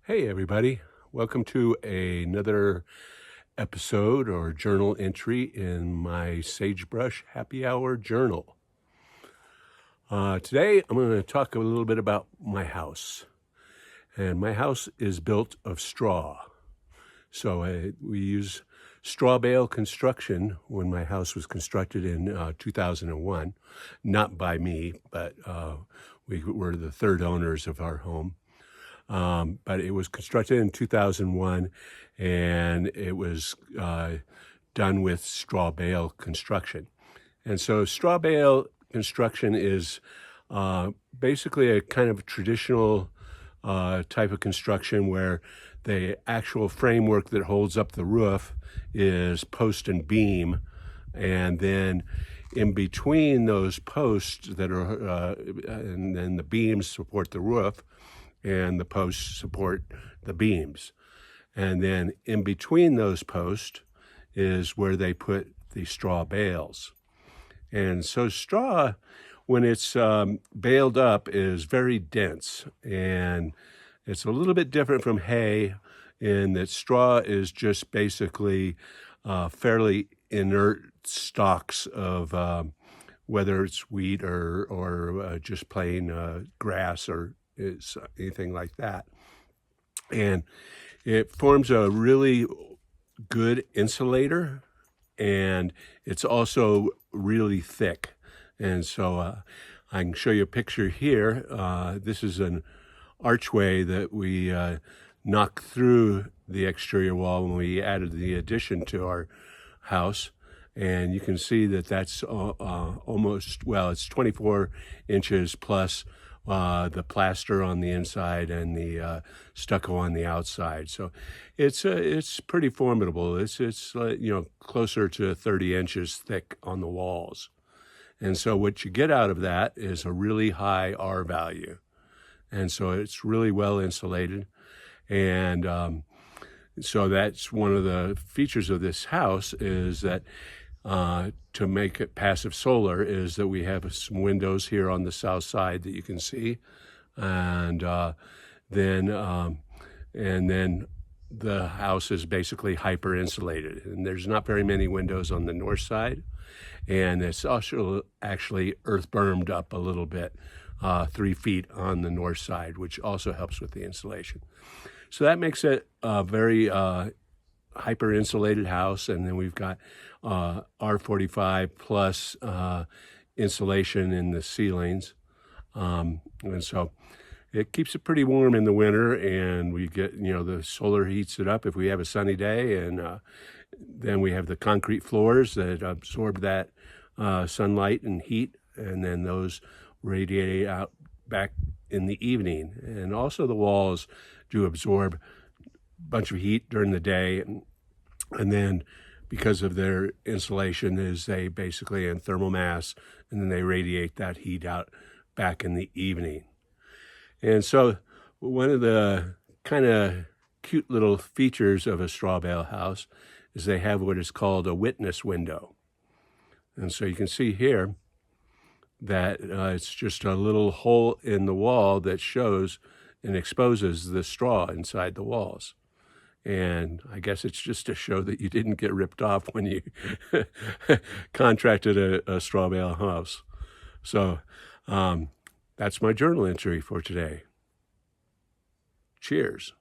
Hey, everybody. Welcome to another episode or journal entry in my Sagebrush Happy Hour journal. Today, I'm going to talk a little bit about my house. And my house is built of straw. So we use straw bale construction when my house was constructed in 2001. Not by me, but we were the third owners of our home. But it was constructed in 2001, and it was done with straw bale construction. And so straw bale construction is basically a kind of traditional type of construction where the actual framework that holds up the roof is post and beam, and then in between those posts that are, and then the beams support the roof, and the posts support the beams. And then in between those posts is where they put the straw bales. And so straw, when it's baled up, is very dense. And it's a little bit different from hay in that straw is just basically fairly inert stalks of whether it's wheat or just plain grass or is anything like that. And it forms a really good insulator, and it's also really thick. And so I can show you a picture here. This is an archway that we knocked through the exterior wall when we added the addition to our house. And you can see that that's almost, well, it's 24 inches plus the plaster on the inside and the stucco on the outside. So it's pretty formidable. It's closer to 30 inches thick on the walls. And so what you get out of that is a really high R value. And so it's really well insulated. And so that's one of the features of this house is that to make it passive solar is that we have some windows here on the south side that you can see, and then the house is basically hyper insulated, and there's not very many windows on the north side, and it's also actually earth bermed up a little bit, 3 feet on the north side, which also helps with the insulation. So that makes it a very hyper insulated house. And then we've got R45 plus insulation in the ceilings. And so it keeps it pretty warm in the winter, and we get, the solar heats it up if we have a sunny day. And then we have the concrete floors that absorb that sunlight and heat, and then those radiate out back in the evening. And also the walls do absorb bunch of heat during the day, and then because of their insulation is they basically in thermal mass, and then they radiate that heat out back in the evening. And so one of the kind of cute little features of a straw bale house is they have what is called a witness window. And so you can see here that it's just a little hole in the wall that shows and exposes the straw inside the walls. And I guess it's just to show that you didn't get ripped off when you contracted a straw bale house. So that's my journal entry for today. Cheers.